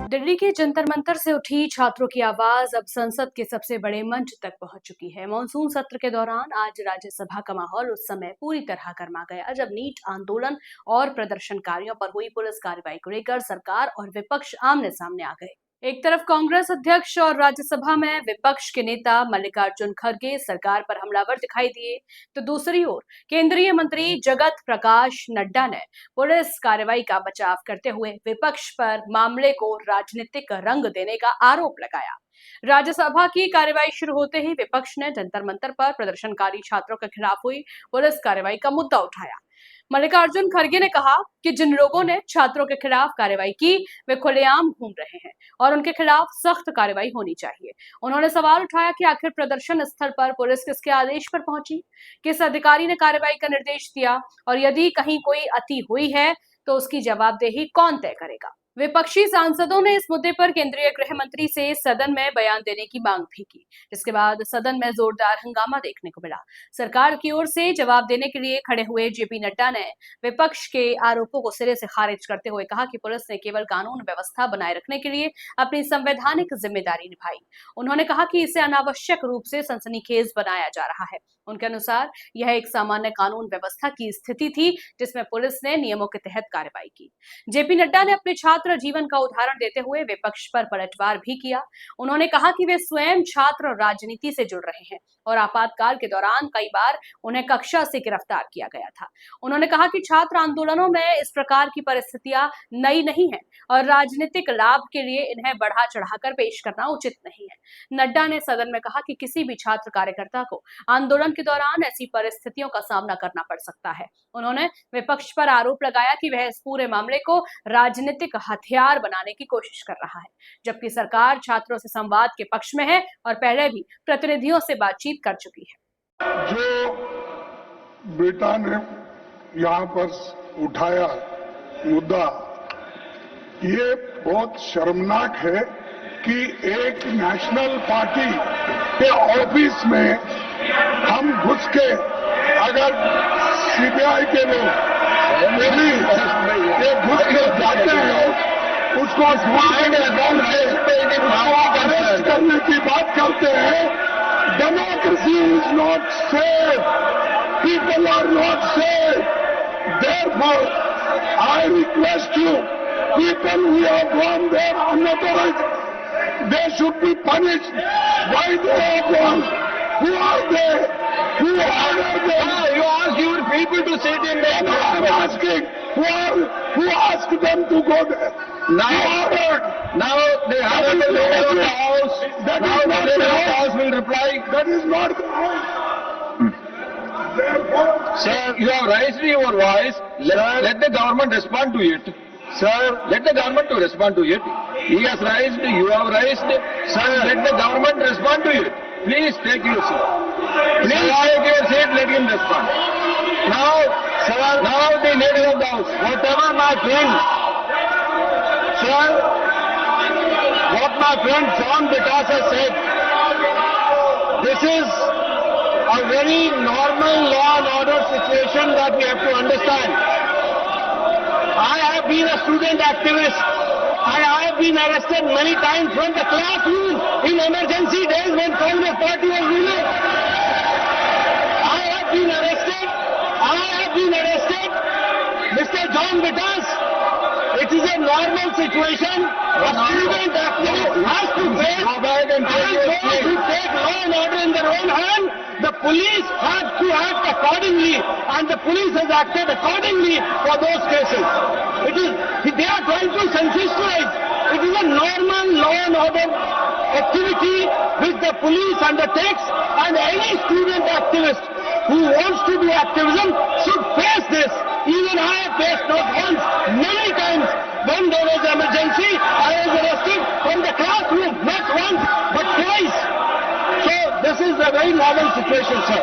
दिल्ली के जंतर मंतर से उठी छात्रों की आवाज अब संसद के सबसे बड़े मंच तक पहुंच चुकी है। मॉनसून सत्र के दौरान आज राज्यसभा का माहौल उस समय पूरी तरह गर्मा गया जब नीट आंदोलन और प्रदर्शनकारियों पर हुई पुलिस कार्रवाई को लेकर सरकार और विपक्ष आमने सामने आ गए। एक तरफ कांग्रेस अध्यक्ष और राज्यसभा में विपक्ष के नेता मल्लिकार्जुन खड़गे सरकार पर हमलावर दिखाई दिए, तो दूसरी ओर केंद्रीय मंत्री जगत प्रकाश नड्डा ने पुलिस कार्रवाई का बचाव करते हुए विपक्ष पर मामले को राजनीतिक रंग देने का आरोप लगाया। राज्यसभा की कार्रवाई शुरू होते ही विपक्ष ने जंतर मंतर पर प्रदर्शनकारी छात्रों के खिलाफ हुई पुलिस कार्रवाई का मुद्दा उठाया। मल्लिकार्जुन खड़गे ने कहा कि जिन लोगों ने छात्रों के खिलाफ कार्रवाई की वे खुलेआम घूम रहे हैं और उनके खिलाफ सख्त कार्रवाई होनी चाहिए। उन्होंने सवाल उठाया कि आखिर प्रदर्शन स्थल पर पुलिस किसके आदेश पर पहुंची, किस अधिकारी ने कार्रवाई का निर्देश दिया और यदि कहीं कोई अति हुई है तो उसकी जवाबदेही कौन तय करेगा। विपक्षी सांसदों ने इस मुद्दे पर केंद्रीय गृह मंत्री से सदन में बयान देने की मांग भी की, जिसके बाद सदन में जोरदार हंगामा देखने को मिला। सरकार की ओर से जवाब देने के लिए खड़े हुए जेपी नड्डा ने विपक्ष के आरोपों को सिरे से खारिज करते हुए कहा कि पुलिस ने केवल कानून व्यवस्था बनाए रखने के लिए अपनी संवैधानिक जिम्मेदारी निभाई। उन्होंने कहा कि इसे अनावश्यक रूप से सनसनीखेज बनाया जा रहा है। उनके अनुसार यह एक सामान्य कानून व्यवस्था की स्थिति थी जिसमें पुलिस ने नियमों के तहत कार्रवाई की। जेपी नड्डा ने अपने छात्र जीवन का उदाहरण देते हुए विपक्ष पर पलटवार भी किया। उन्होंने कहा कि वे स्वयं छात्र राजनीति से जुड़ रहे हैं और आपातकाल के दौरान कई बार उन्हें कक्षा से गिरफ्तार किया गया था। उन्होंने कहा कि छात्र आंदोलनों में इस प्रकार की परिस्थितियां नई नहीं है और राजनीतिक लाभ के लिए इन्हें बढ़ा चढ़ाकर पेश करना उचित नहीं है। नड्डा ने सदन में कहा कि किसी भी छात्र कार्यकर्ता को आंदोलन के दौरान ऐसी परिस्थितियों का सामना करना पड़ सकता है। उन्होंने विपक्ष पर आरोप लगाया कि वह इस पूरे मामले को राजनीतिक हथियार बनाने की कोशिश कर रहा है, जबकि सरकार छात्रों से संवाद के पक्ष में है और पहले भी प्रतिनिधियों से बातचीत कर चुकी है। जो बेटा ने यहाँ पर उठाया मुद्दा, ये बहुत शर्मनाक है कि एक नेशनल पार्टी के ऑफिस में हम घुस के अगर सीबीआई के लोग पुलिस ये घुस के जाते हैं, उसको अरेस्ट करने की बात करते हैं। Democracy is not safe, people are not safe. Therefore, I request you, people who have gone there unauthorized, they should be punished. Why they have gone? Who are they? Who ordered them? You asked your people to sit in there. No, I'm asking, who asked them to go there? Now, Who ordered? now the honorable leader of the house, That now is the not leader the of the house. house will reply. That is not the right. Therefore, Sir, you have raised your voice. Let the government respond to it. Sir, let the government to respond to it. He has raised, you have raised. Sir, let the government respond to it. Please take your seat. Please take your seat, let him respond. Now, sir, now the leader of the house, whatever my friend, sir, what my friend John Vitas has said, this is a very normal law and order situation that we have to understand. I have been a student activist. I have been arrested many times from the classroom in emergency days when Congress party was ruling. I have been arrested. Mr. John Vitas, it is a normal situation. A student activist has to face, and those who take law and order in their own hand, the police has to act accordingly, and the police has acted accordingly for those cases. They are trying to sensationalize. It is a normal law and order activity which the police undertakes, and any student activist who wants to do activism should face this. Even I have faced not once, many times. When there was emergency, I was arrested from the classroom, not once, but twice. So this is a very normal situation, sir.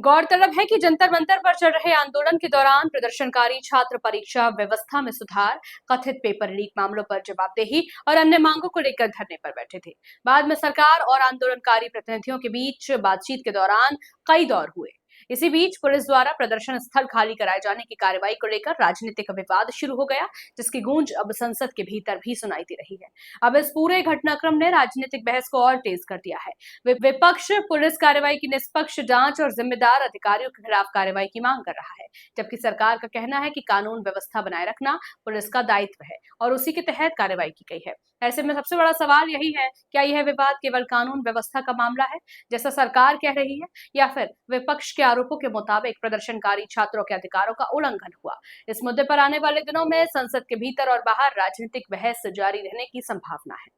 गौरतलब है कि जंतर मंतर पर चल रहे आंदोलन के दौरान प्रदर्शनकारी छात्र परीक्षा व्यवस्था में सुधार, कथित पेपर लीक मामलों पर जवाबदेही और अन्य मांगों को लेकर धरने पर बैठे थे। बाद में सरकार और आंदोलनकारी प्रतिनिधियों के बीच बातचीत के दौरान कई दौर हुए। इसी बीच पुलिस द्वारा प्रदर्शन स्थल खाली कराए जाने की कार्रवाई को लेकर राजनीतिक विवाद शुरू हो गया, जिसकी गूंज अब संसद के भीतर भी सुनाई दे रही है। अब इस पूरे घटनाक्रम ने राजनीतिक बहस को और तेज कर दिया है। विपक्ष पुलिस कार्रवाई की निष्पक्ष जांच और जिम्मेदार अधिकारियों के खिलाफ कार्रवाई की मांग कर रहा है, जबकि सरकार का कहना है कि कानून व्यवस्था बनाए रखना पुलिस का दायित्व है और उसी के तहत कार्रवाई की गई है। ऐसे में सबसे बड़ा सवाल यही है, क्या यह विवाद केवल कानून व्यवस्था का मामला है, जैसा सरकार कह रही है, या फिर विपक्ष के आरोपों के मुताबिक प्रदर्शनकारी छात्रों के अधिकारों का उल्लंघन हुआ? इस मुद्दे पर आने वाले दिनों में संसद के भीतर और बाहर राजनीतिक बहस जारी रहने की संभावना है।